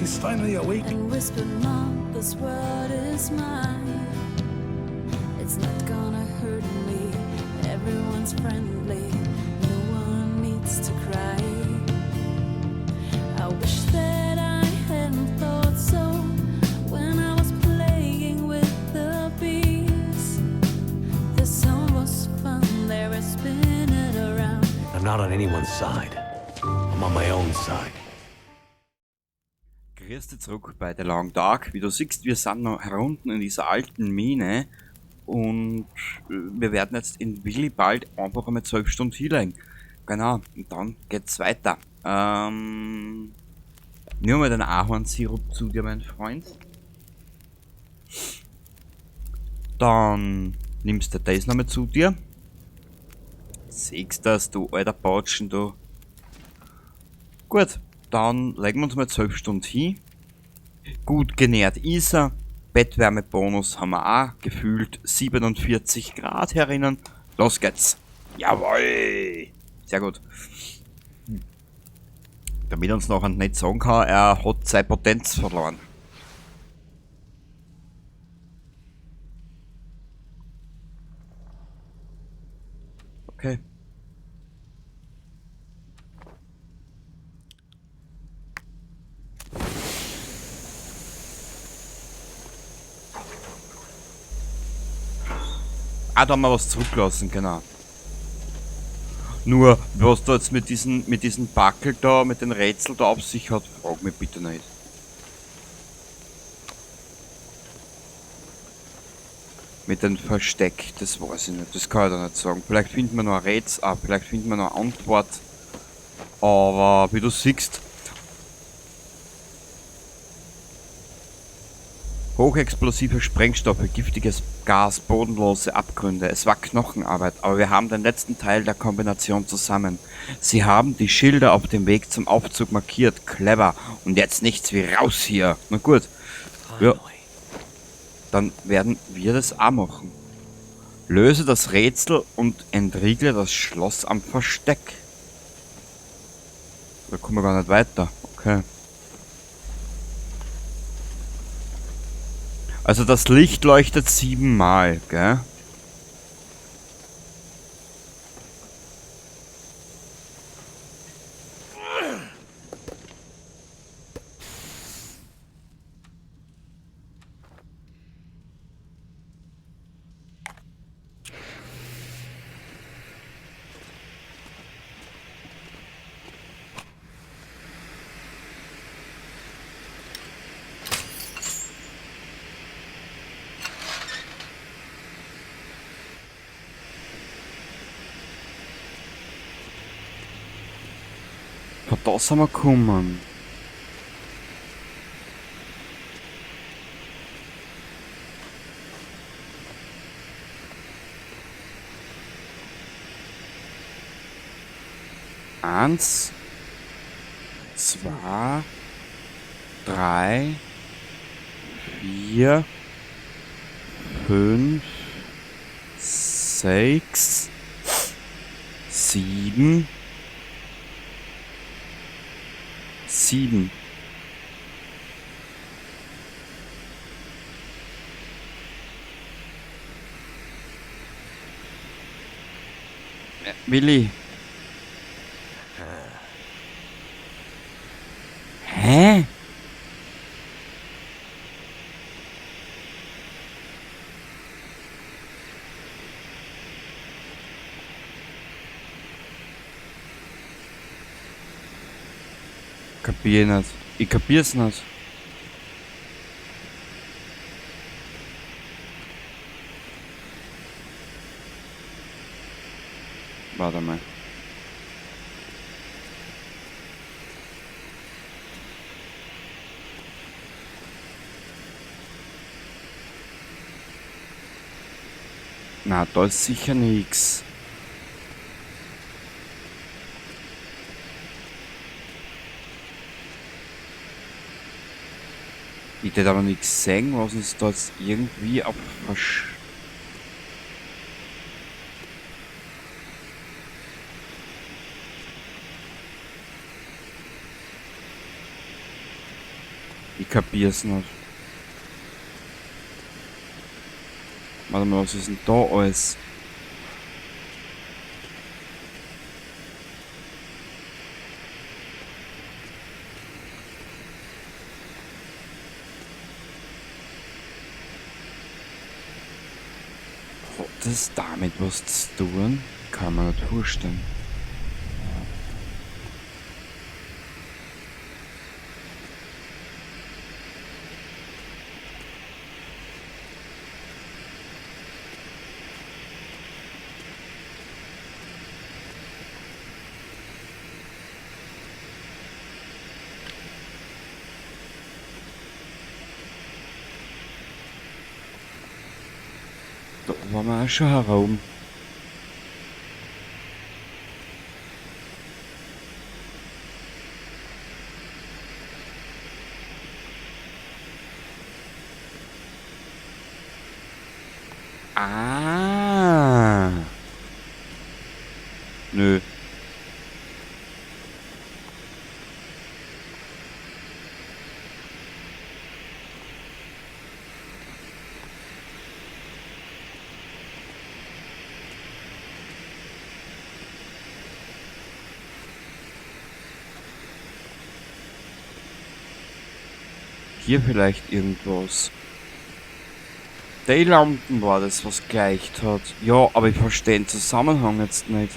He's finally awake. And whispered, Mom, this world is mine. It's not gonna hurt me. Everyone's friendly. No one needs to cry. I wish that I hadn't thought so when I was playing with the bees. The song was fun, they were spinning around. I'm not on anyone's side. I'm on my own side. Grüß dich zurück bei The Long Dark. Wie du siehst, wir sind noch herunten in dieser alten Mine und wir werden jetzt in Willi bald einfach einmal 12 Stunden hinlegen. Genau, und dann geht's weiter. Nimm mal den Ahornsirup zu dir, mein Freund. Dann nimmst du das nochmal zu dir. Siehst das, du alter Batschen, du. Gut, dann legen wir uns mal 12 Stunden hin. Gut genährt ist er. Bettwärmebonus haben wir auch. Gefühlt 47 Grad herinnen. Los geht's. Jawohl. Sehr gut. Damit er uns nachher nicht sagen kann, er hat seine Potenz verloren. Okay. Ah, da haben wir was zurückgelassen, genau. Nur, was da jetzt mit diesen Backel da, mit den Rätseln da auf sich hat, frag mich bitte nicht. Mit dem Versteck, das weiß ich nicht, das kann ich da nicht sagen. Vielleicht finden wir noch ein Rätsel, vielleicht finden wir noch eine Antwort. Aber wie du siehst, hochexplosive Sprengstoffe, giftiges Gas, bodenlose Abgründe. Es war Knochenarbeit, aber wir haben den letzten Teil der Kombination zusammen. Sie haben die Schilder auf dem Weg zum Aufzug markiert. Clever. Und jetzt nichts wie raus hier. Na gut. Ja. Dann werden wir das auch machen. Löse das Rätsel und entriegle das Schloss am Versteck. Da kommen wir gar nicht weiter. Okay. Also das Licht leuchtet 7-mal, gell? Von da sind wir gekommen. Eins, zwei, drei, vier, fünf, sechs, sieben. 7. Willi. Hä? Kapier nicht. Ich kapier's nicht. Warte mal. Na, da ist sicher nix. Ich hätte aber nichts sehen, was uns da jetzt irgendwie auf Ich kapier's nicht. Warte mal, was ist denn da alles? Hat das damit was zu tun? Kann man nicht vorstellen. Da waren wir auch schon herum. Ah. Nö. Hier vielleicht irgendwas. Die Lampen war das, was geleicht hat. Ja, aber ich verstehe den Zusammenhang jetzt nicht.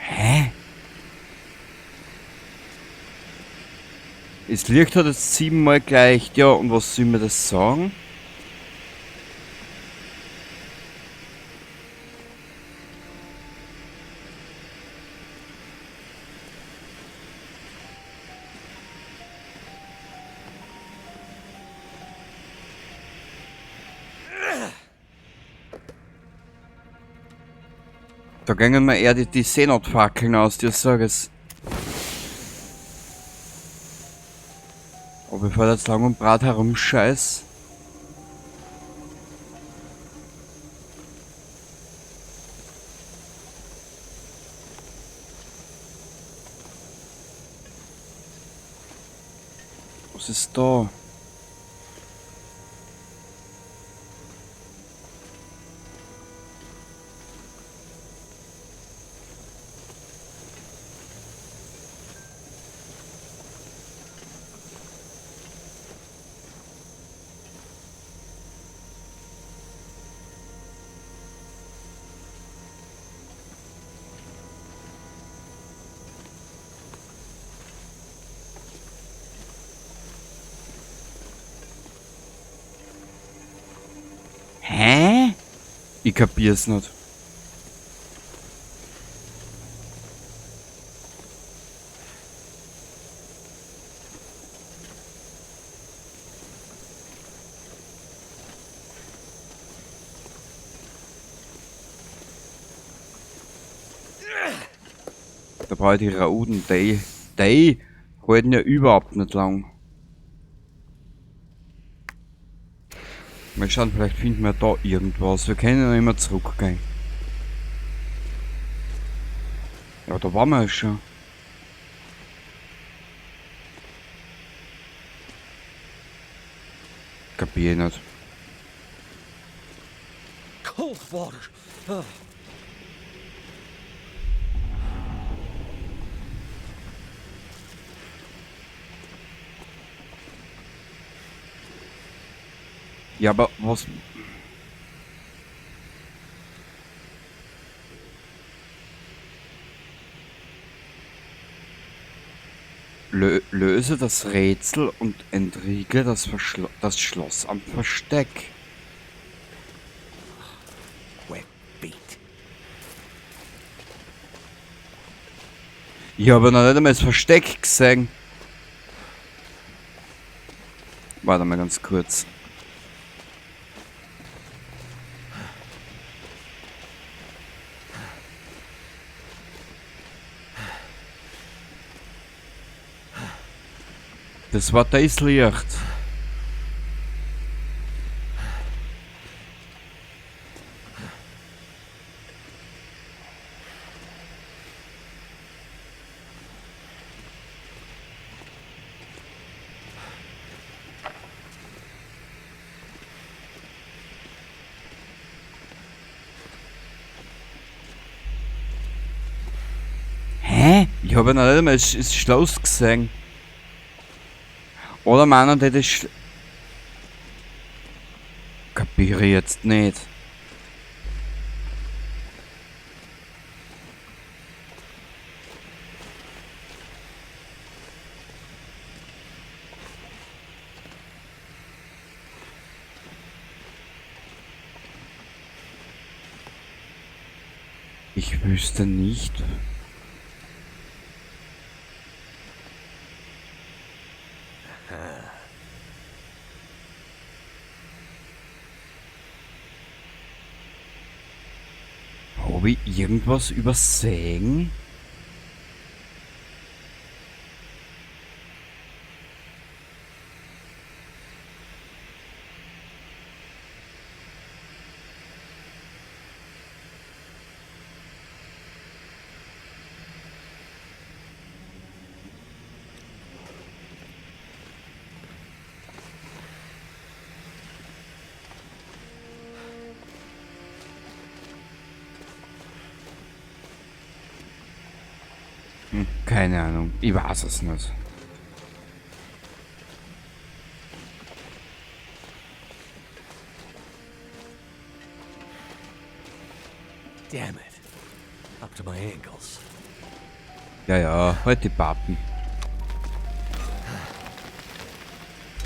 Hä? Das Licht hat jetzt 7-mal geleicht, ja, und was soll mir das sagen? Da gingen mir eher die Seenotfackeln aus, dir sag es. Aber bevor ich jetzt lang und breit herumscheiß. Was ist da? Hä? Ich kapier's nicht. Da brauche ich die Rauden, die halten ja überhaupt nicht lang. Mal schauen, vielleicht finden wir da irgendwas. Wir können ja immer zurückgehen. Ja, da waren wir ja schon. Kapier ich nicht. Cold water. Ugh. Ja, aber was... Löse das Rätsel und entriegel das Schloss am Versteck. Wet beat. Ich habe noch nicht einmal das Versteck gesehen. Warte mal ganz kurz. Das war das Licht. Hä? Ich habe noch nicht einmal das Schloss gesehen. Oder meinen die das kapiere ich jetzt nicht. Ich wüsste nicht. Habe ich irgendwas übersehen? Keine Ahnung, ich weiß es nicht. Damn it. Up to my ankles. Ja, ja, halt die Pappen.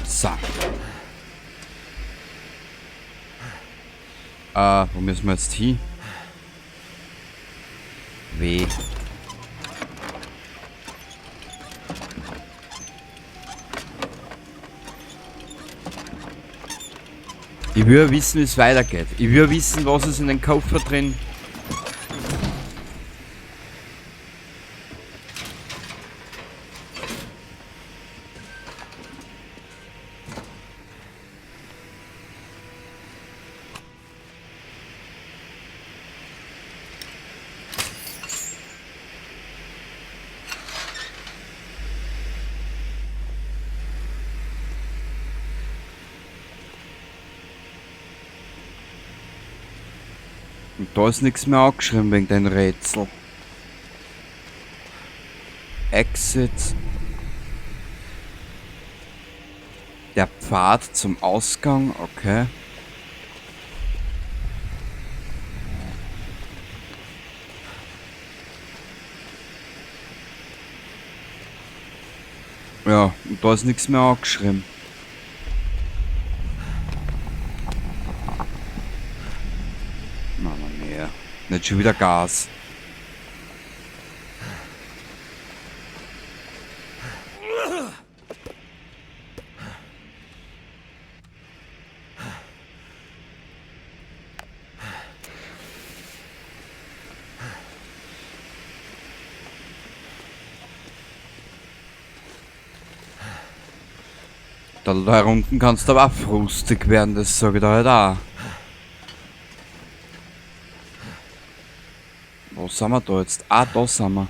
So. Wo müssen wir jetzt hin? W. Ich will wissen, wie es weitergeht. Ich will wissen, was ist in den Koffer drin. Und da ist nichts mehr angeschrieben wegen den Rätsel. Exit. Der Pfad zum Ausgang, okay. Ja, und da ist nichts mehr angeschrieben. Mama mia. Nicht schon wieder Gas. Da unten kannst du aber auch frustig werden, das sage ich da halt auch. Wo sind wir da jetzt? Ah, da sind wir.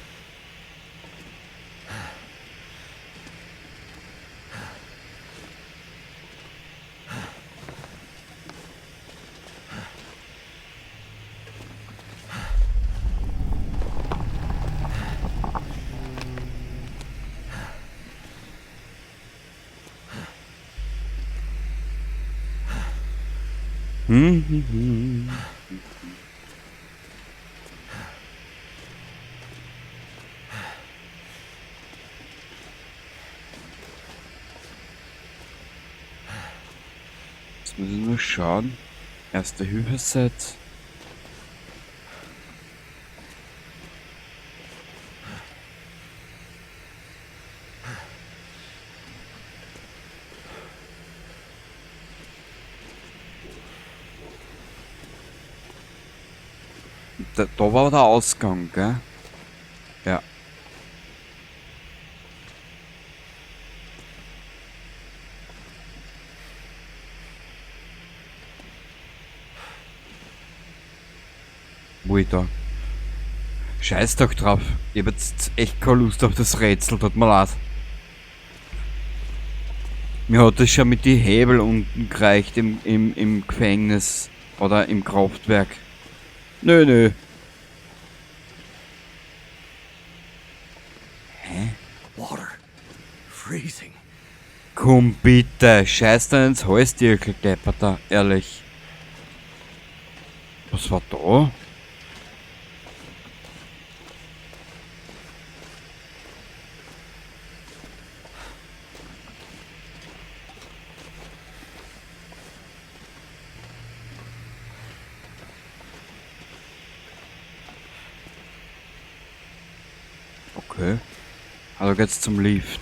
Jetzt muss ich nur schauen. Erste Hilfe-Set. Da war der Ausgang, gell? Ja. Wo ich da? Scheiß doch drauf. Ich hab jetzt echt keine Lust auf das Rätsel, tut mir leid. Mir hat es schon mit die Hebel unten gereicht im Gefängnis oder im Kraftwerk. Nö. Water. Freezing. Komm bitte, scheiß dir ins Halstirkel, Depperter, ehrlich. Was war da? Okay. Also geht's zum Lift.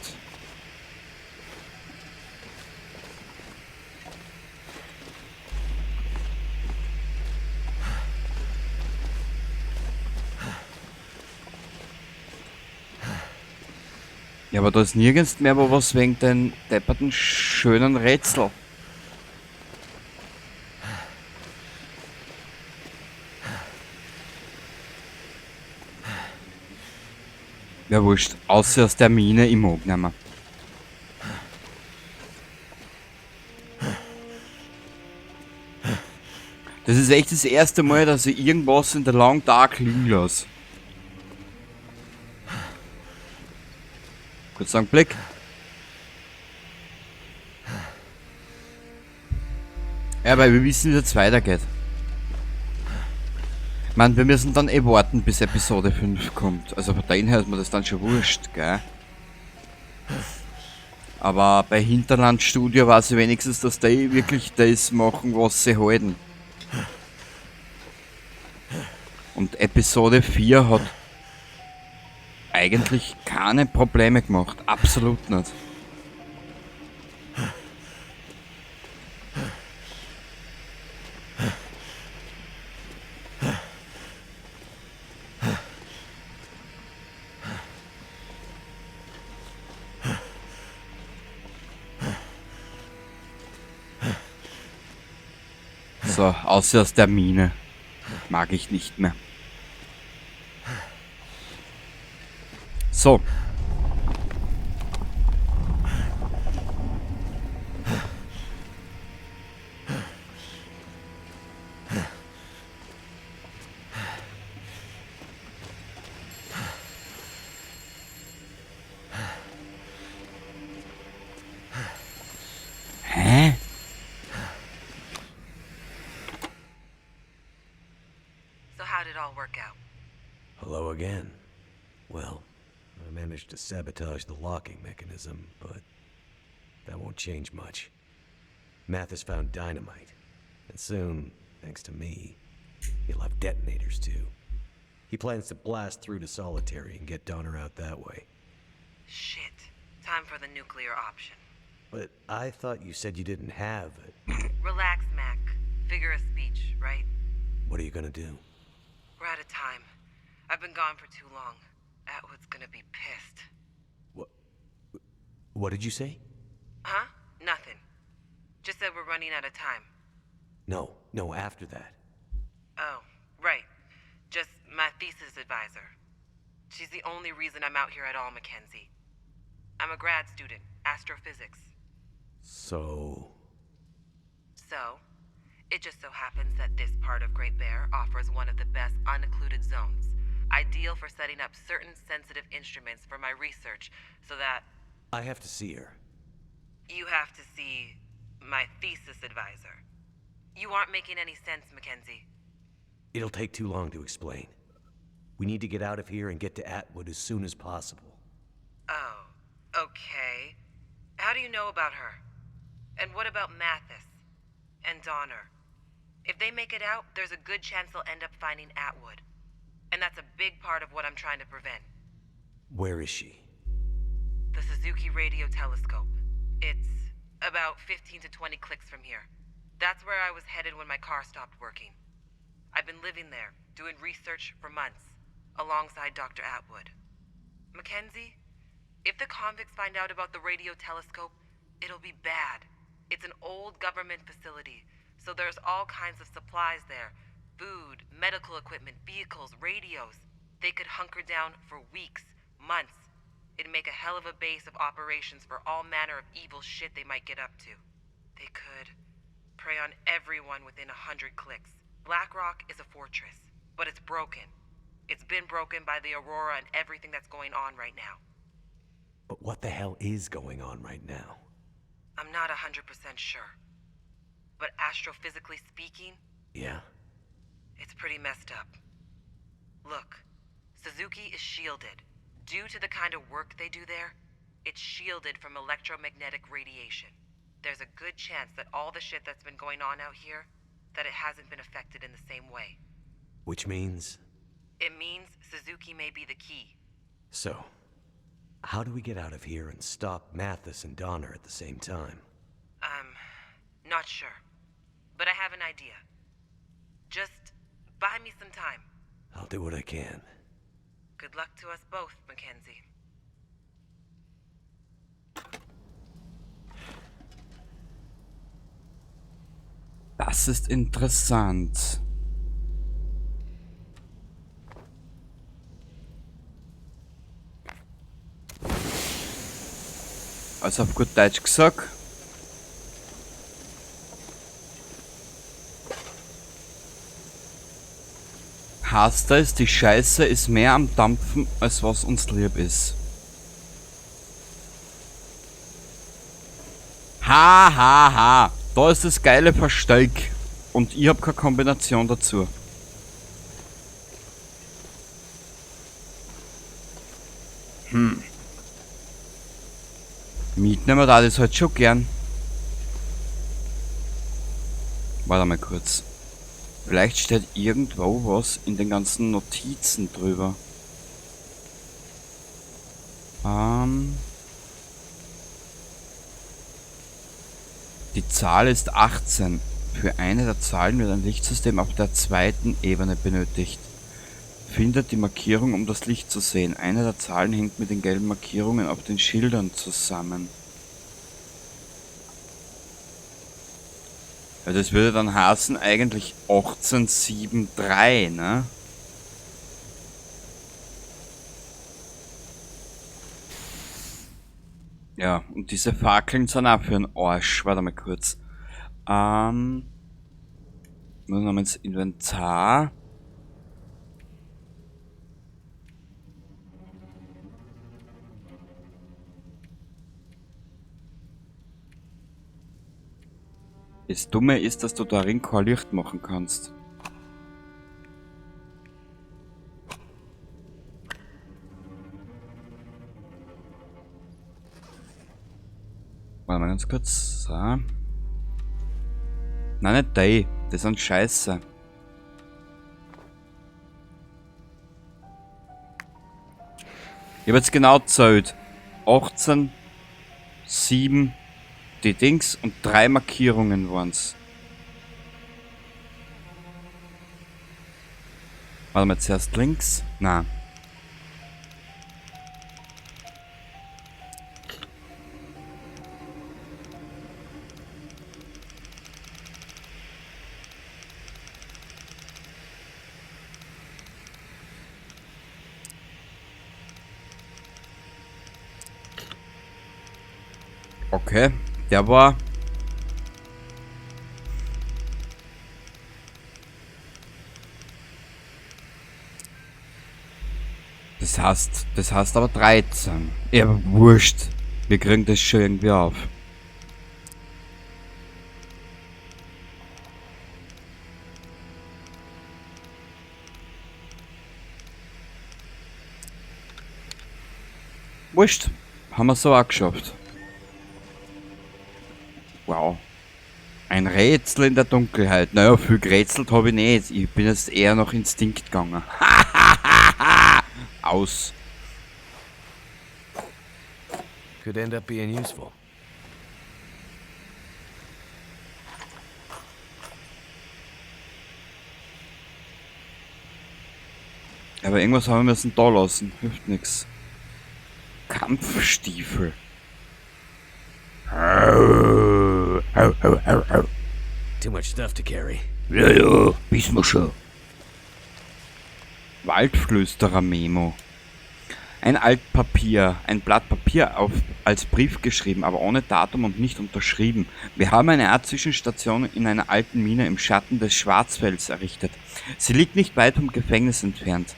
Ja, aber da ist nirgends mehr wo was wegen den depperten schönen Rätsel. Ja, wurscht. Außer aus der Mine im mag nicht mehr. Das ist echt das erste Mal, dass ich irgendwas in der Long Dark liegen lasse. Gott sei Dank Blick. Ja, weil wir wissen, wie es jetzt weitergeht. Ich meine, wir müssen dann eh warten, bis Episode 5 kommt. Also von dahin her ist mir das dann schon wurscht, gell? Aber bei Hinterlandstudio weiß ich wenigstens, dass die wirklich das machen, was sie halten. Und Episode 4 hat eigentlich keine Probleme gemacht. Absolut nicht. So, außer aus der Mine. Mag ich nicht mehr. So. Hä? So how did it all work out? Hello again. Well, I managed to sabotage the locking mechanism, but that won't change much. Mathis found dynamite, and soon, thanks to me, he'll have detonators too. He plans to blast through to Solitary and get Donner out that way. Shit. Time for the nuclear option. But I thought you said you didn't have it. Relax, Mac. Figure of speech, right? What are you gonna do? We're out of time. I've been gone for too long. Atwood's gonna be pissed. What did you say? Huh? Nothing. Just said we're running out of time. No, after that. Oh, right. Just my thesis advisor. She's the only reason I'm out here at all, Mackenzie. I'm a grad student, astrophysics. So, It just so happens that this part of Great Bear offers one of the best unoccluded zones, ideal for setting up certain sensitive instruments for my research, so that I have to see her. you have to see my thesis advisor. You aren't making any sense, Mackenzie. It'll take too long to explain. We need to get out of here and get to Atwood as soon as possible. Oh, okay. How do you know about her? And what about Mathis? And Donner? If they make it out, there's a good chance they'll end up finding Atwood. And that's a big part of what I'm trying to prevent. Where is she? The Suzuki Radio Telescope. It's about 15 to 20 clicks from here. That's where I was headed when my car stopped working. I've been living there, doing research for months, alongside Dr. Atwood. Mackenzie, if the convicts find out about the radio telescope, it'll be bad. It's an old government facility, so there's all kinds of supplies there. food, medical equipment, vehicles, radios. They could hunker down for weeks, months. It'd make a hell of a base of operations for all manner of evil shit they might get up to. They could prey on everyone within 100 clicks. Blackrock is a fortress, but it's broken. It's been broken by the Aurora and everything that's going on right now. But what the hell is going on right now? I'm not 100% sure. But astrophysically speaking, Yeah? it's pretty messed up. Look, Suzuki is shielded. Due to the kind of work they do there, it's shielded from electromagnetic radiation. There's a good chance that all the shit that's been going on out here, that it hasn't been affected in the same way. Which means? It means Suzuki may be the key. So, how do we get out of here and stop Mathis and Donner at the same time? Not sure. But I have an idea. Just buy me some time. I'll do what I can. Good luck to us both, Mackenzie. Das ist interessant. Also auf gut Deutsch gesagt. Heißt das, die Scheiße ist mehr am Dampfen, als was uns lieb ist. Ha, ha, ha. Da ist das geile Versteck. Und ich hab keine Kombination dazu. Mitnehmen da das halt schon gern. Warte mal kurz. Vielleicht steht irgendwo was in den ganzen Notizen drüber. Die Zahl ist 18. Für eine der Zahlen wird ein Lichtsystem auf der zweiten Ebene benötigt. Findet die Markierung, um das Licht zu sehen. Eine der Zahlen hängt mit den gelben Markierungen auf den Schildern zusammen. Ja, das würde dann heißen eigentlich 1873, ne? Ja, und diese Fackeln sind auch für den Arsch. Warte mal kurz. Nur noch ins Inventar. Das Dumme ist, dass du darin kein Licht machen kannst. Warte mal ganz kurz. So. Nein, nicht die. Das sind Scheiße. Ich habe jetzt genau gezählt. 18, 7, die Dings und 3 Markierungen waren's. Warte mal, zuerst links. Nein. Okay, der war... Das heißt aber 13. Ja, aber wurscht. Wir kriegen das schon irgendwie auf. Wurscht. Haben wir so auch geschafft. Wow. Ein Rätsel in der Dunkelheit. Naja, viel gerätselt habe ich nicht. Ich bin jetzt eher noch Instinkt gegangen. Aus. Could end up being useful. Aber irgendwas haben wir müssen da lassen. Hilft nix. Kampfstiefel. Too much stuff to carry. Ja, ja, wissen wir schon. Waldflüsterer-Memo. Ein Blatt Papier als Brief geschrieben, aber ohne Datum und nicht unterschrieben. Wir haben eine Art Zwischenstation in einer alten Mine im Schatten des Schwarzfelds errichtet. Sie liegt nicht weit vom Gefängnis entfernt.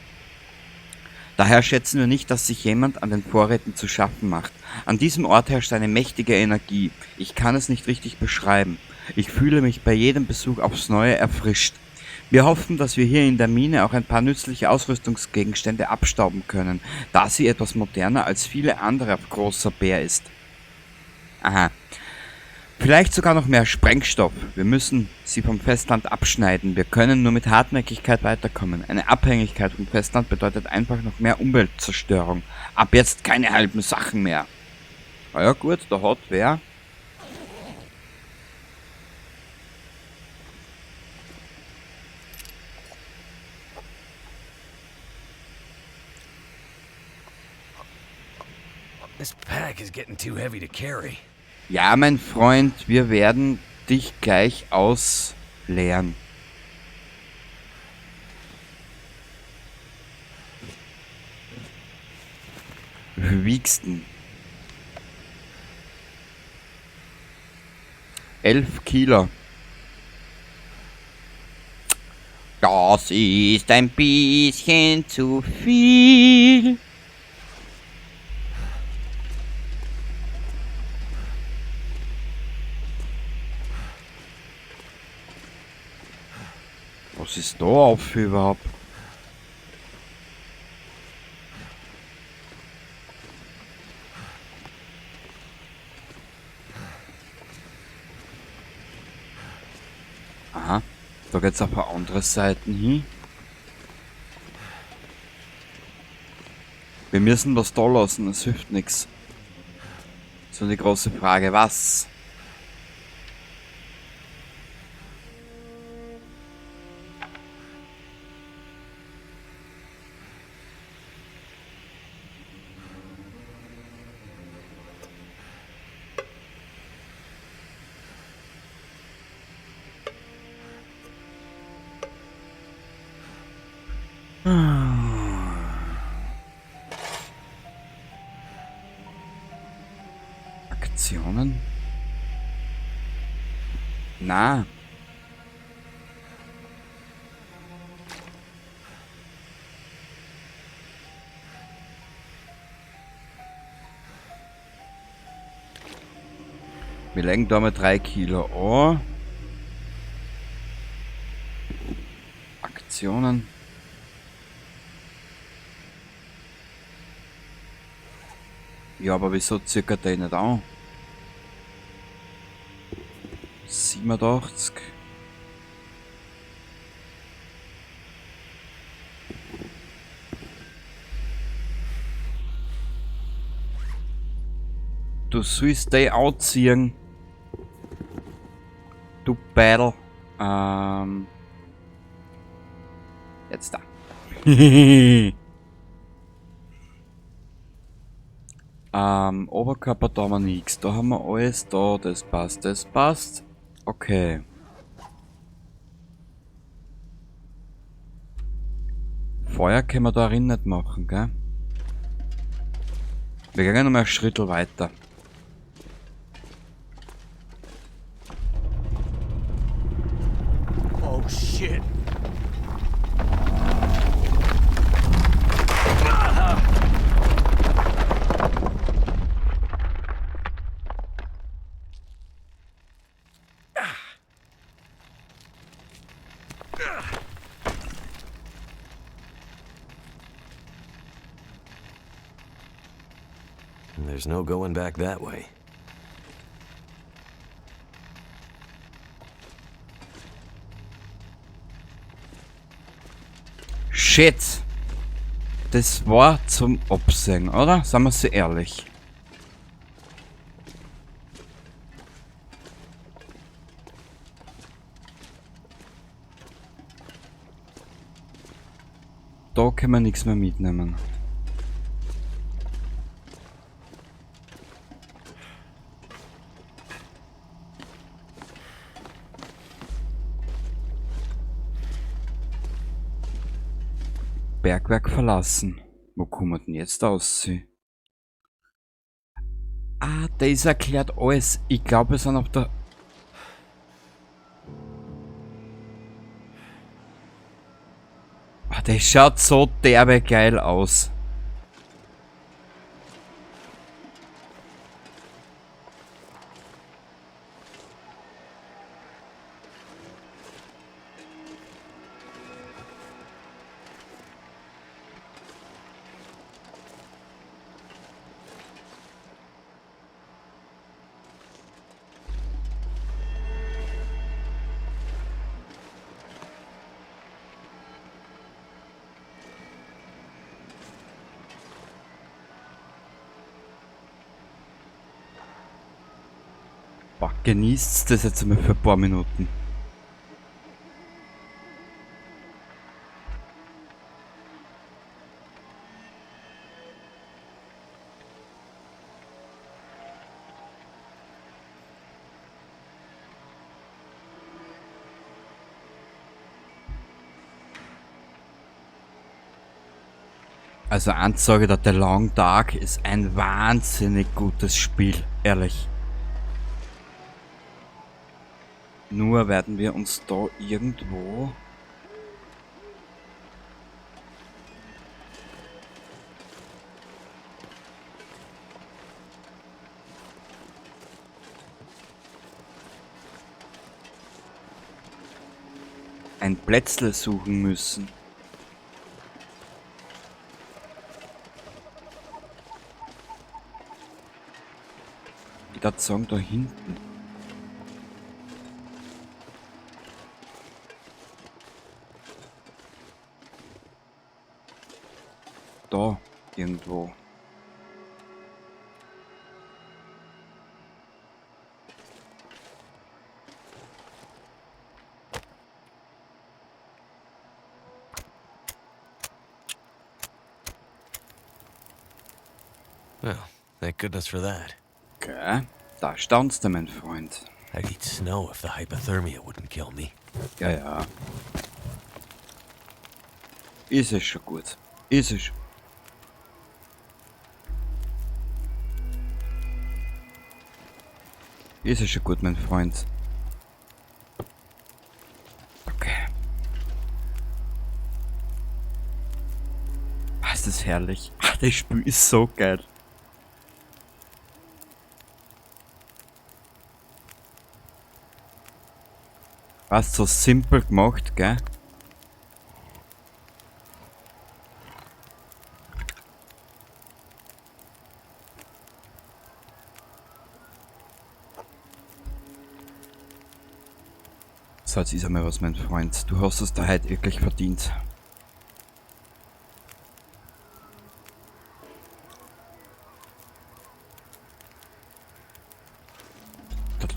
Daher schätzen wir nicht, dass sich jemand an den Vorräten zu schaffen macht. An diesem Ort herrscht eine mächtige Energie. Ich kann es nicht richtig beschreiben. Ich fühle mich bei jedem Besuch aufs Neue erfrischt. Wir hoffen, dass wir hier in der Mine auch ein paar nützliche Ausrüstungsgegenstände abstauben können, da sie etwas moderner als viele andere auf Großer Bär ist. Aha. Vielleicht sogar noch mehr Sprengstoff. Wir müssen sie vom Festland abschneiden. Wir können nur mit Hartnäckigkeit weiterkommen. Eine Abhängigkeit vom Festland bedeutet einfach noch mehr Umweltzerstörung. Ab jetzt keine halben Sachen mehr. Na ja gut, da hat wer. This pack is getting too heavy to carry. Ja, mein Freund, wir werden dich gleich ausleeren. Wie viel wiegst du? 11 Kilo. Das ist ein bisschen zu viel. Was ist da auf überhaupt? Aha, da geht's auf andere Seiten hin. Wir müssen was da lassen, es hilft nichts. So die große Frage, was? Aktionen? Na. Wir legen da mal 3 Kilo an. Aktionen. Ja, aber wieso circa der nicht an? 87. Du sollst die outziehen. Du Battle. Jetzt da. Oberkörper, da haben wir nichts. Da haben wir alles da. Das passt, das passt. Okay. Feuer können wir da drin nicht machen, gell? Wir gehen nochmal einen Schritt weiter. Oh shit. There's no going back that way. Shit! Das war zum Absehen, oder? Sagen wir sie ehrlich. Da können wir nichts mehr mitnehmen. Bergwerk verlassen. Wo kommen wir denn jetzt aus? Ah, das erklärt alles. Ich glaube, wir sind auf der... Ah, das schaut so derbe geil aus. Boah, genießt das jetzt einmal für ein paar Minuten. Also Ansage, der The Long Dark ist ein wahnsinnig gutes Spiel, ehrlich. Nur werden wir uns da irgendwo... ein Plätzle suchen müssen. Ich würde sagen, da hinten. Da irgendwo. Well, thank goodness for that. Okay, da staunst du, mein Freund. I'd eat snow if the hypothermia wouldn't kill me. Ja, ja. Ist es schon gut. Ist es. Ist es schon gut, mein Freund. Okay. Ah, ist das herrlich. Ach, das Spiel ist so geil. Was so simpel gemacht, gell? So, jetzt ist einmal was, mein Freund. Du hast es da heute wirklich verdient.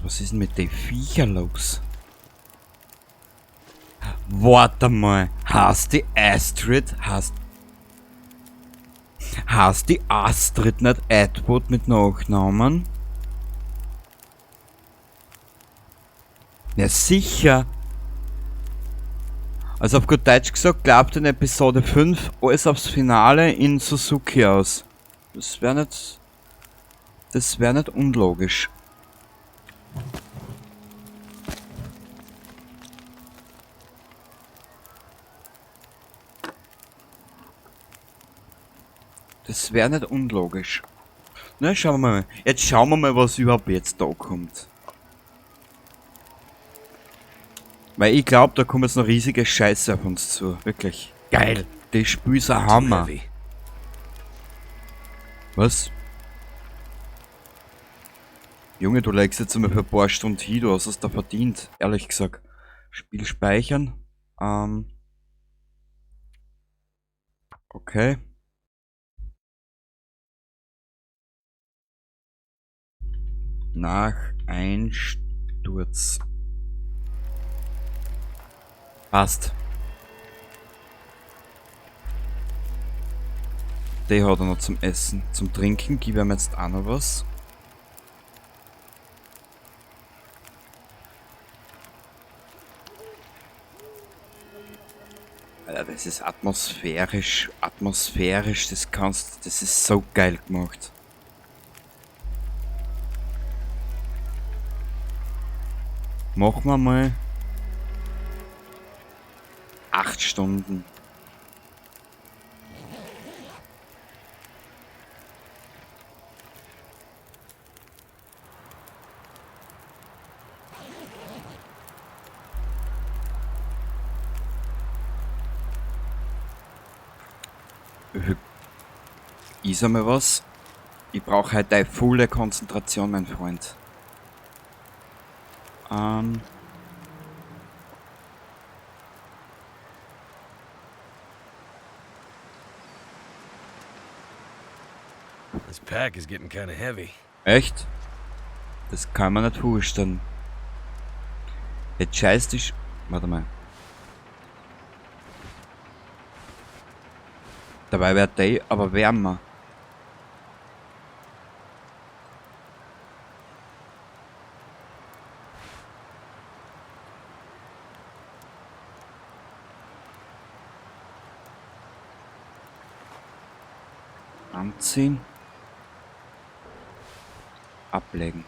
Was ist denn mit den Viechern los? Warte mal, hast die Astrid, hast die Astrid nicht Edward mit Nachnamen? Ja sicher. Also auf gut Deutsch gesagt, glaubt in Episode 5 alles aufs Finale in Suzuki aus. Das wäre nicht unlogisch. Das wäre nicht unlogisch. Na, schauen wir mal. Jetzt schauen wir mal, was überhaupt jetzt da kommt. Weil ich glaube, da kommt jetzt noch riesige Scheiße auf uns zu. Wirklich. Geil. Das Spiel ist ein Hammer. Heavy. Was? Junge, du legst jetzt einmal für ein paar Stunden hin, du hast es da verdient. Ehrlich gesagt. Spiel speichern. Okay. Nach Einsturz. Passt. Die hat er noch zum Essen. Zum Trinken gebe ich ihm jetzt auch noch was. Alter, Das ist atmosphärisch, das ist so geil gemacht. Machen wir mal 8 Stunden. Ist einmal was? Ich brauche halt eine volle Konzentration, mein Freund. This pack is getting kind of heavy. Echt? Das kann man nicht vorstellen. Jetzt scheißt dich. Warte mal. Dabei wird der aber wärmer. Anziehen. Ablegen.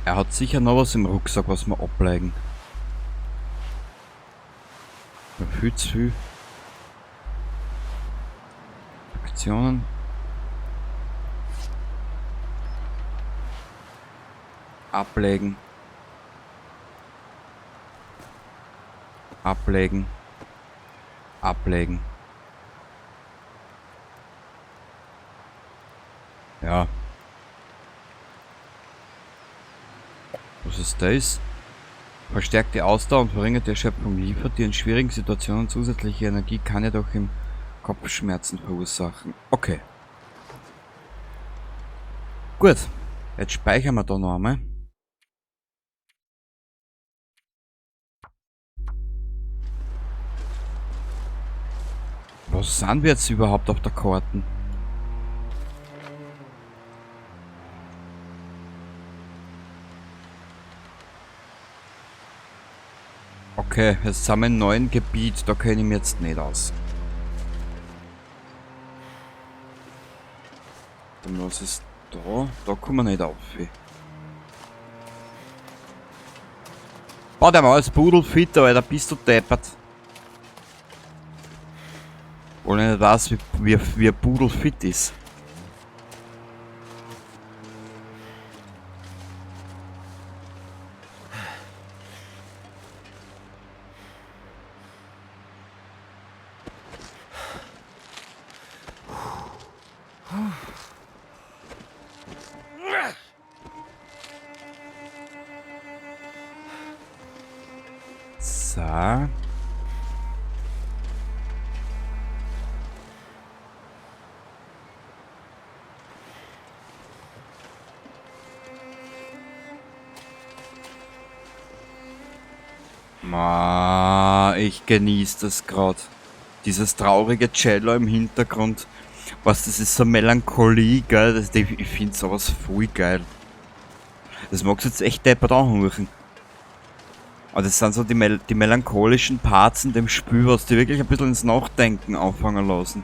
Er hat sicher noch was im Rucksack, was wir ablegen. Viel zu viel. Aktionen. Ablegen. Ablegen. Ablegen. Ja. Was ist das? Verstärkt die Ausdauer und verringert die Erschöpfung, liefert dir in schwierigen Situationen zusätzliche Energie, kann jedoch im Kopfschmerzen verursachen. Okay. Gut. Jetzt speichern wir da noch einmal. Was sind wir jetzt überhaupt auf der Karten? Okay, jetzt sind wir im neuen Gebiet, da kenne ich mich jetzt nicht aus. Dann was ist da? Da kommen wir nicht auf. Bau der mal als Pudelfit, Alter, bist du deppert. Weil ich nicht weiß, wie ein Pudel fit ist. So. Ich genieße das gerade. Dieses traurige Cello im Hintergrund. Was, das ist so Melancholie, gell? Ich finde sowas voll geil. Das magst du jetzt echt deppert anhören. Aber das sind so die melancholischen Parts in dem Spiel, was die wirklich ein bisschen ins Nachdenken anfangen lassen.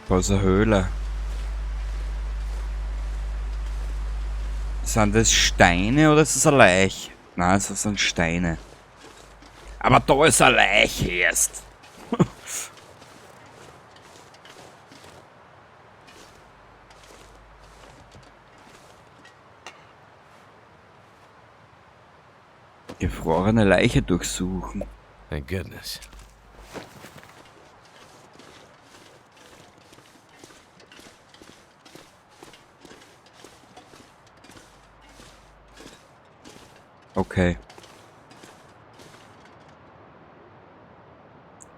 Da ist eine Höhle. Sind das Steine oder ist das ein Laich? Nein, das sind Steine. Aber da ist ein Laich erst. Gefrorene Leiche durchsuchen. Thank goodness. Okay.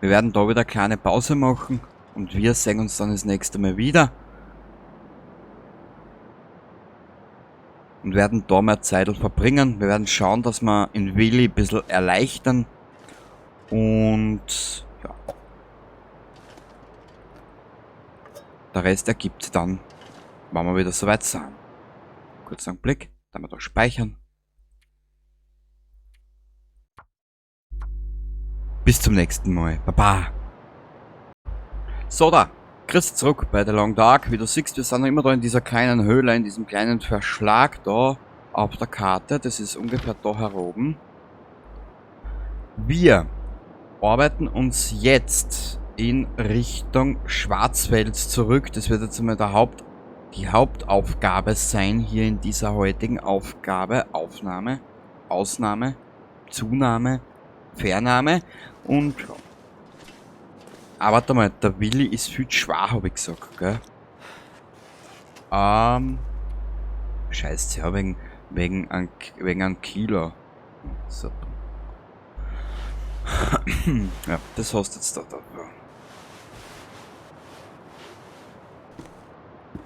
Wir werden da wieder eine kleine Pause machen und wir sehen uns dann das nächste Mal wieder. und werden da mehr Zeit verbringen. Wir werden schauen, dass wir in Willi ein bisschen erleichtern und ja, der Rest ergibt sich dann, wenn wir wieder soweit sind. Kurz einen Blick, dann wir da speichern. Bis zum nächsten Mal. Baba. So da, Chris zurück bei The Long Dark. Wie du siehst, wir sind noch immer da in dieser kleinen Höhle, in diesem kleinen Verschlag da auf der Karte. Das ist ungefähr da heroben. Wir arbeiten uns jetzt in Richtung Schwarzwald zurück. Das wird jetzt einmal die Hauptaufgabe sein hier in dieser heutigen Aufgabe. Aufnahme, Ausnahme, Zunahme, Vernahme und ja. Ah, warte mal, der Willi ist viel schwach, habe ich gesagt, gell? Scheiße, ja, wegen einem Kilo. So. Ja, das hast du jetzt da.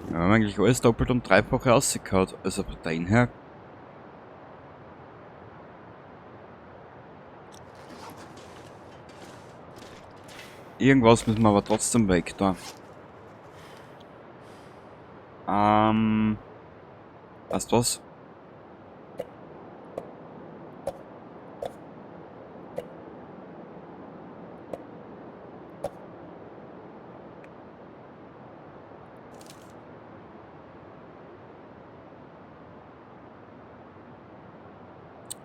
Wir haben eigentlich alles doppelt und dreifach rausgehauen, also von dahin her. Irgendwas müssen wir aber trotzdem weg da. Weißt du was?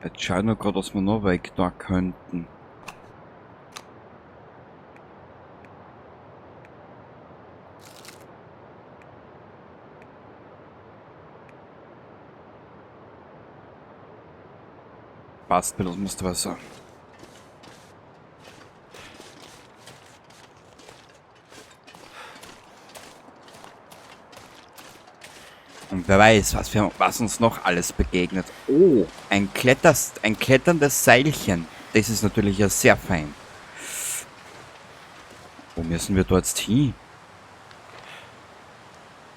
Jetzt schauen wir gerade, was wir noch weg da könnten. Passt, das musst du was sagen. Und wer weiß, was uns noch alles begegnet. Oh, ein kletterndes Seilchen. Das ist natürlich ja sehr fein. Wo müssen wir da jetzt hin?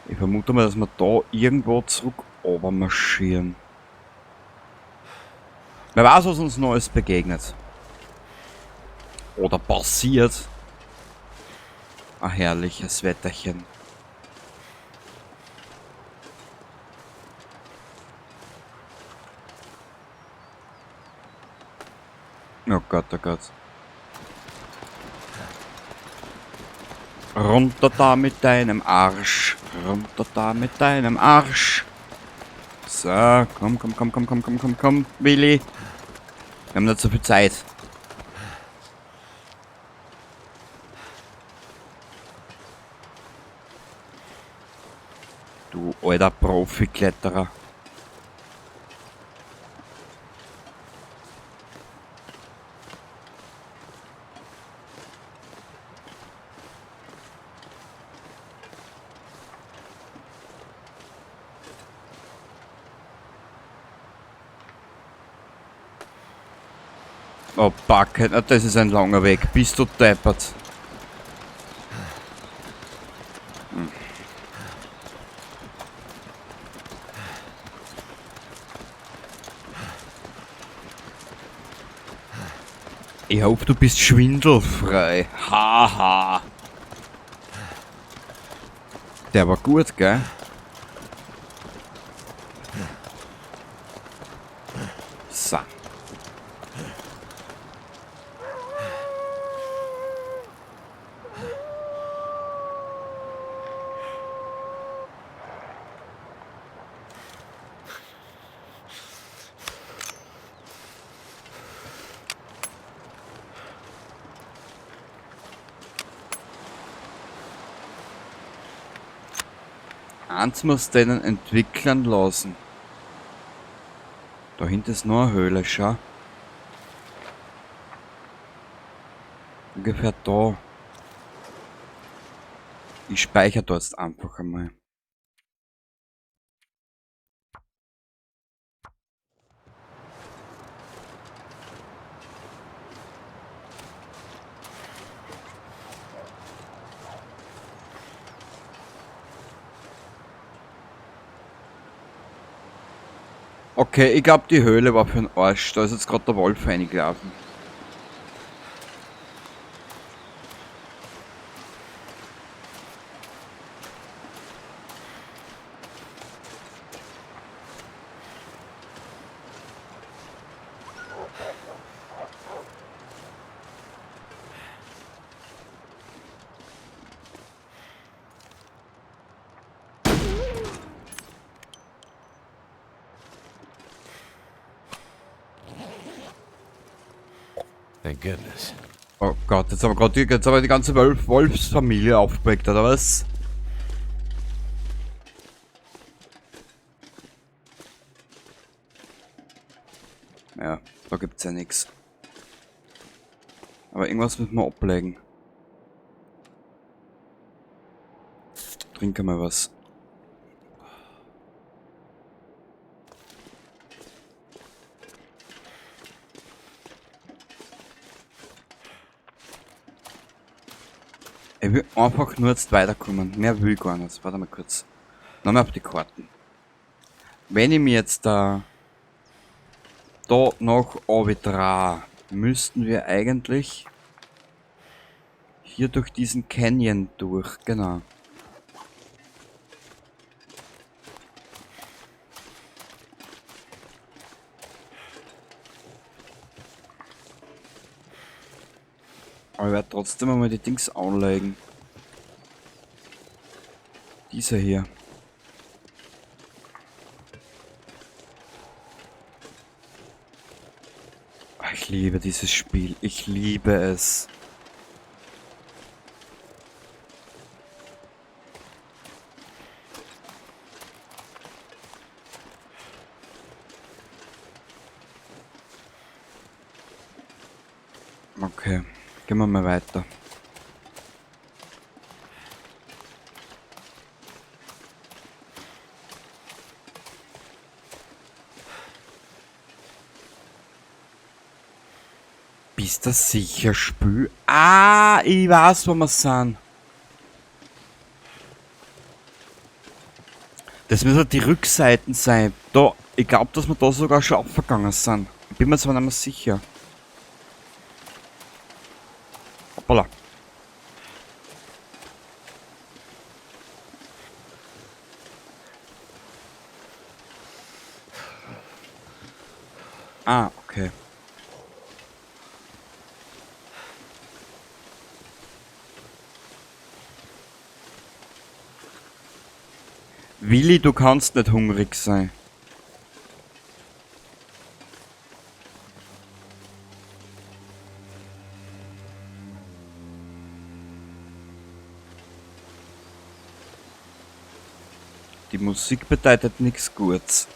Ich vermute mal, dass wir da irgendwo zurück marschieren. Wer weiß, was uns Neues begegnet. Oder passiert. Ein herrliches Wetterchen. Oh Gott, oh Gott. Runter da mit deinem Arsch. Runter da mit deinem Arsch. So, komm, Willi. Wir haben nicht so viel Zeit. Du alter Profikletterer. Oh, Backe, das ist ein langer Weg. Bist du deppert? Ich hoffe, du bist schwindelfrei. Haha. Der war gut, gell? So. Eins muss denen entwickeln lassen. Da hinten ist noch eine Höhle, schau. Ungefähr da. Ich speichere da jetzt einfach einmal. Okay, ich glaube, die Höhle war für den Arsch. Da ist jetzt gerade der Wolf reingelaufen. Thank goodness. Oh Gott, jetzt aber gerade die ganze Wolfsfamilie aufgeweckt, oder was? Ja, da gibt's ja nichts. Aber irgendwas müssen wir ablegen. Trinken wir was. Ich will einfach nur jetzt weiterkommen. Mehr will ich gar nicht. Warte mal kurz. Nochmal auf die Karten. Wenn ich mir jetzt da noch runter, müssten wir eigentlich hier durch diesen Canyon durch. Genau. Aber ich werde trotzdem einmal die Dings anlegen. Dieser hier. Ich liebe dieses Spiel. Ich liebe es. Okay, gehen wir mal weiter. Bist du sicher, Spül? Ah, ich weiß, wo wir sind. Das müssen die Rückseiten sein. Da, ich glaube, dass wir da sogar schon abgegangen sind. Ich bin mir zwar nicht mehr sicher. Hoppala. Ah, okay. Willi, du kannst nicht hungrig sein. Die Musik bedeutet nichts Gutes.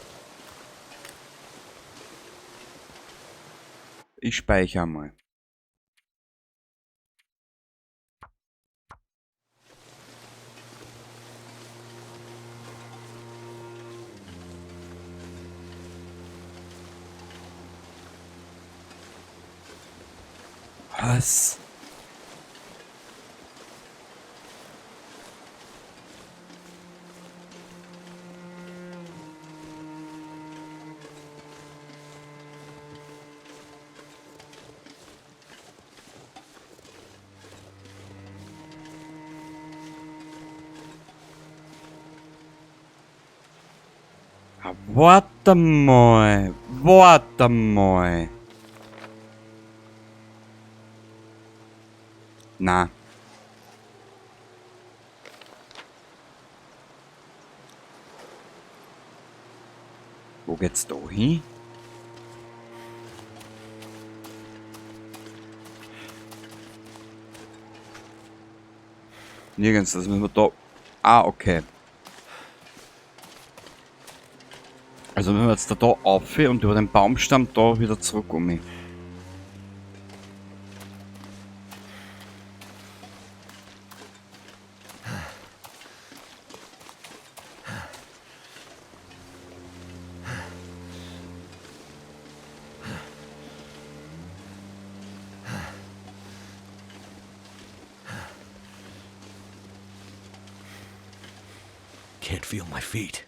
Ich speichere mal. Was? Ah, warte mal. Warte mal. Na. Wo geht's da hin? Nirgends, das müssen wir da... Ah, okay. Also müssen wir jetzt da auf und über den Baumstamm da wieder zurück um mich. Can't feel my feet.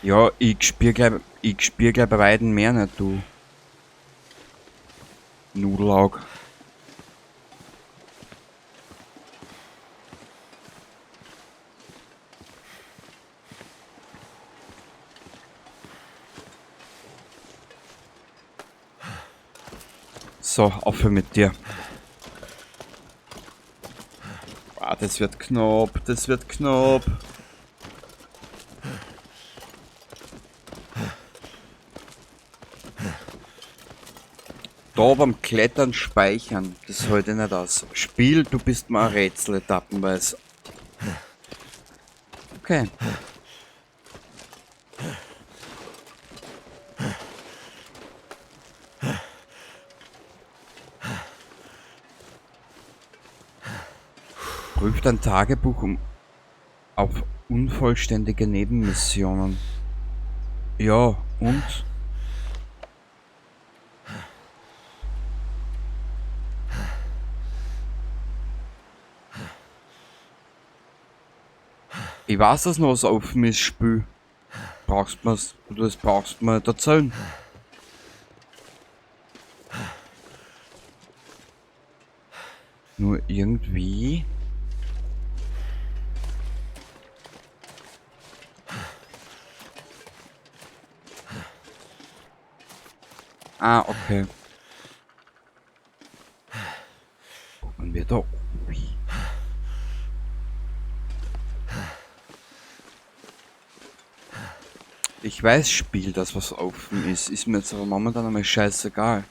Ja, ich spiel gleich bei beiden mehr nicht, du. Nudelaug. So, aufhör mit dir. Ah, das wird knapp, das wird knapp. Da beim Klettern speichern, das halte ich nicht aus. Spiel, du bist mal ein Rätsel etappenweise. Okay. Prüft ein Tagebuch auf unvollständige Nebenmissionen. Ja, und? Ich weiß, dass noch was offen ist, Spiel. Brauchst mir's, oder das brauchst du mir nicht erzählen. Nur irgendwie... Ah, okay. Gucken wir da. Ui. Ich weiß, Spiel, dass was offen ist. Ist mir jetzt aber momentan einmal scheißegal.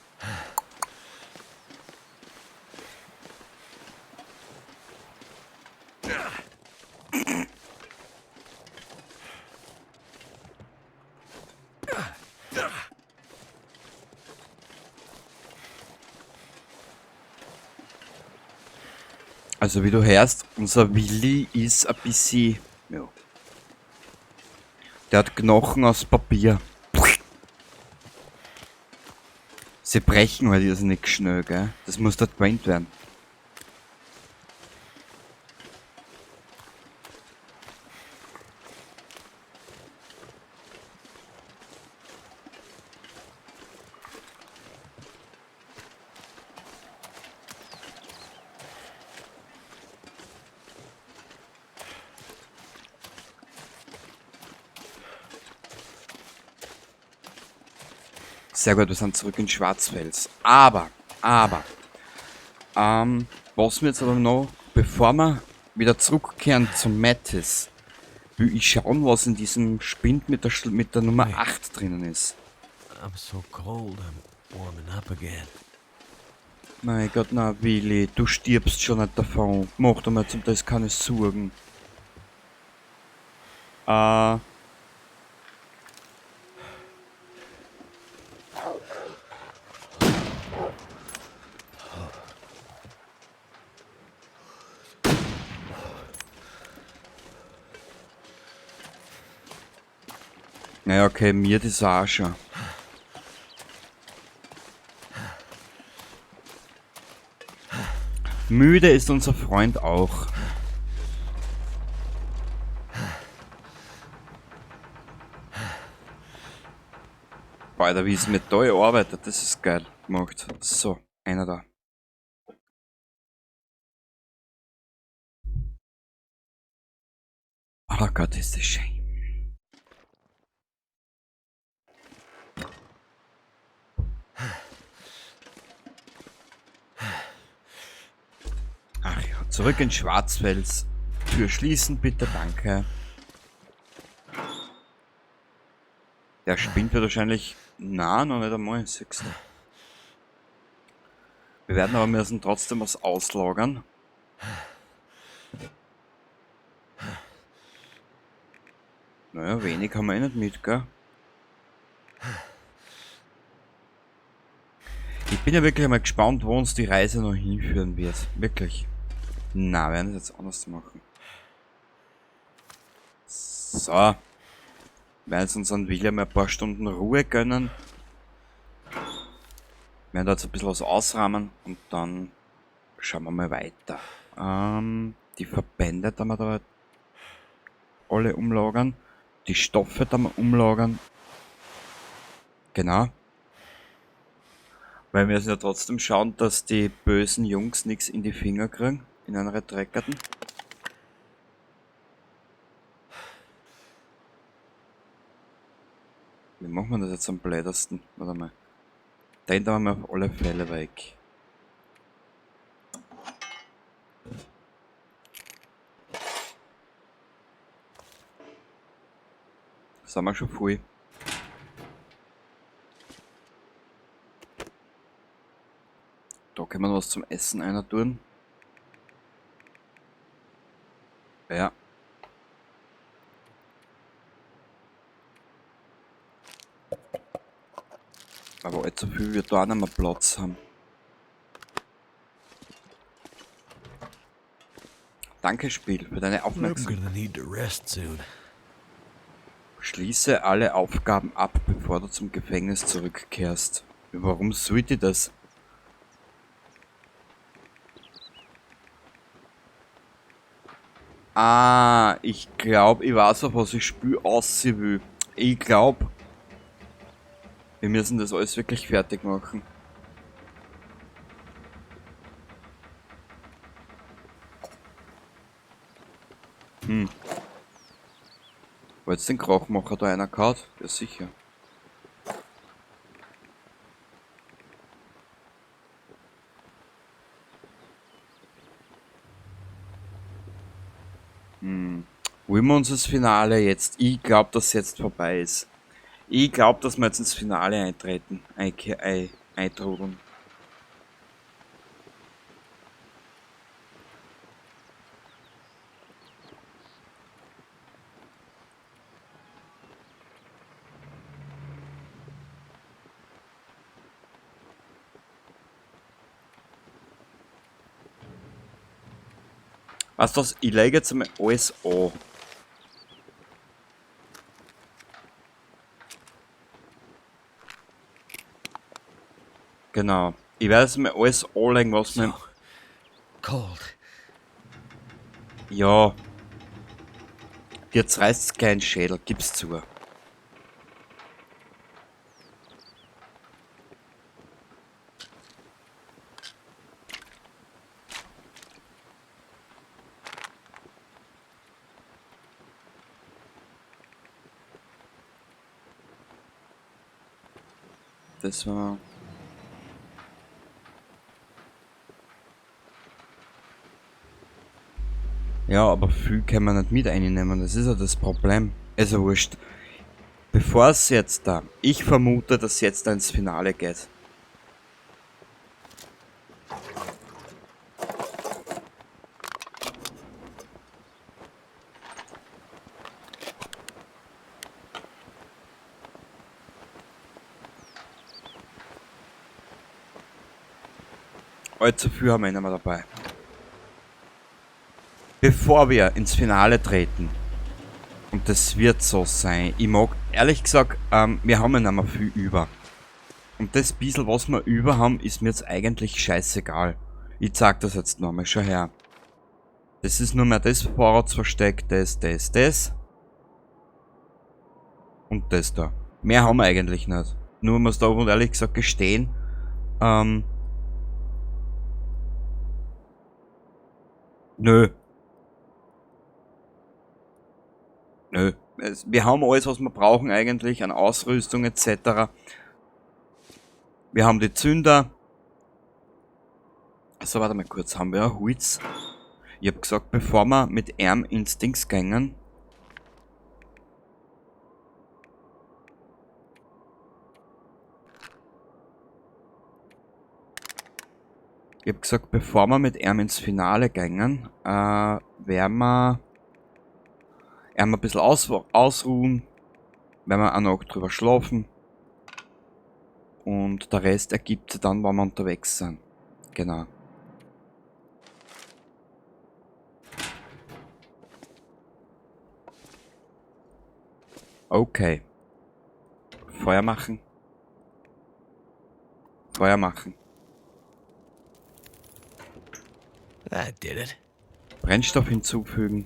Also wie du hörst, unser Willi ist ein bisschen... Ja. Der hat Knochen aus Papier. Sie brechen halt also nicht schnell, gell? Das muss dort gewöhnt werden. Sehr gut, wir sind zurück in Schwarzfels. Aber, was wir jetzt aber noch, bevor wir wieder zurückkehren zum Mattis, will ich schauen, was in diesem Spind mit der Nummer Hey. 8 drinnen ist. I'm so cold, I'm warming up again. Mein Gott, na Willi, du stirbst schon nicht davon. Mach dir mal zum Teil keine Sorgen. Naja, okay, mir das auch schon. Müde ist unser Freund auch. Boah, Alter, wie es mit da arbeitet, das ist geil gemacht. So, einer da. Oh Gott, ist das schön. Ach ja, zurück in Schwarzfels. Tür schließen, bitte, danke. Der Spind wird wahrscheinlich... Na, noch nicht einmal, siehst du. Wir werden aber müssen trotzdem was auslagern. Naja, wenig haben wir eh nicht mit, gell? Ich bin ja wirklich mal gespannt, wo uns die Reise noch hinführen wird. Wirklich. Na, wir werden es jetzt anders machen. So. Wir werden jetzt unseren William ein paar Stunden Ruhe gönnen. Wir werden da jetzt ein bisschen was ausrahmen und dann schauen wir mal weiter. Die Verbände, da wir da alle umlagern. die Stoffe da mal umlagern. Genau. Weil wir müssen ja trotzdem schauen, dass die bösen Jungs nichts in die Finger kriegen. In einer Dreckerten. Wie machen wir das jetzt am blödesten? Warte mal. Den da haben wir auf alle Fälle weg. Sind wir schon voll. Da können wir was zum Essen einer tun. Ja. Aber allzu viel wir da auch nicht mehr Platz haben. Danke Spiel für deine I'm Aufmerksamkeit. gonna need to rest soon. Schließe alle Aufgaben ab, bevor du zum Gefängnis zurückkehrst. Warum sollte ich das? Ah, ich glaube, ich weiß, auf was ich Spiel aussehen will. Ich glaube, wir müssen das alles wirklich fertig machen. War jetzt den Krachmacher da einer gehauen? Ja, sicher. Wollen wir uns das Finale jetzt? Ich glaube, dass es jetzt vorbei ist. Ich glaube, dass wir jetzt ins Finale eintreten. Eintrudeln. Weißt du was? Ich lege jetzt einmal alles an. Genau. Ich werde jetzt mal alles anlegen, was mir... Cold. Ja. Jetzt reißt es keinen Schädel, gib's zu. Das war... Ja, aber viel kann man nicht mit einnehmen, das ist ja das Problem. Also wurscht. Bevor es jetzt da... Ich vermute, dass jetzt da ins Finale geht. Allzu viel haben wir nicht mehr dabei. Bevor wir ins Finale treten, und das wird so sein, ich mag, ehrlich gesagt, wir haben ja nicht mehr viel über. Und das bisschen, was wir über haben, ist mir jetzt eigentlich scheißegal. Ich zeig das jetzt nochmal, schau her. Das ist nur mehr das Vorratsversteck, das. Und das da. Mehr haben wir eigentlich nicht. Nur muss da und ehrlich gesagt gestehen, nö. Nö. Wir haben alles, was wir brauchen eigentlich, an Ausrüstung etc. Wir haben die Zünder. So, warte mal kurz, haben wir ein Holz? Ich hab gesagt, bevor wir mit ihm ins Dings gängen. Ich hab gesagt, bevor wir mit ihm ins Finale gängen, werden wir ein bisschen ausruhen, werden wir eine Nacht drüber schlafen und der Rest ergibt sich dann, wenn wir unterwegs sind. Genau. Okay. Feuer machen. Feuer machen. That did it. Brennstoff hinzufügen.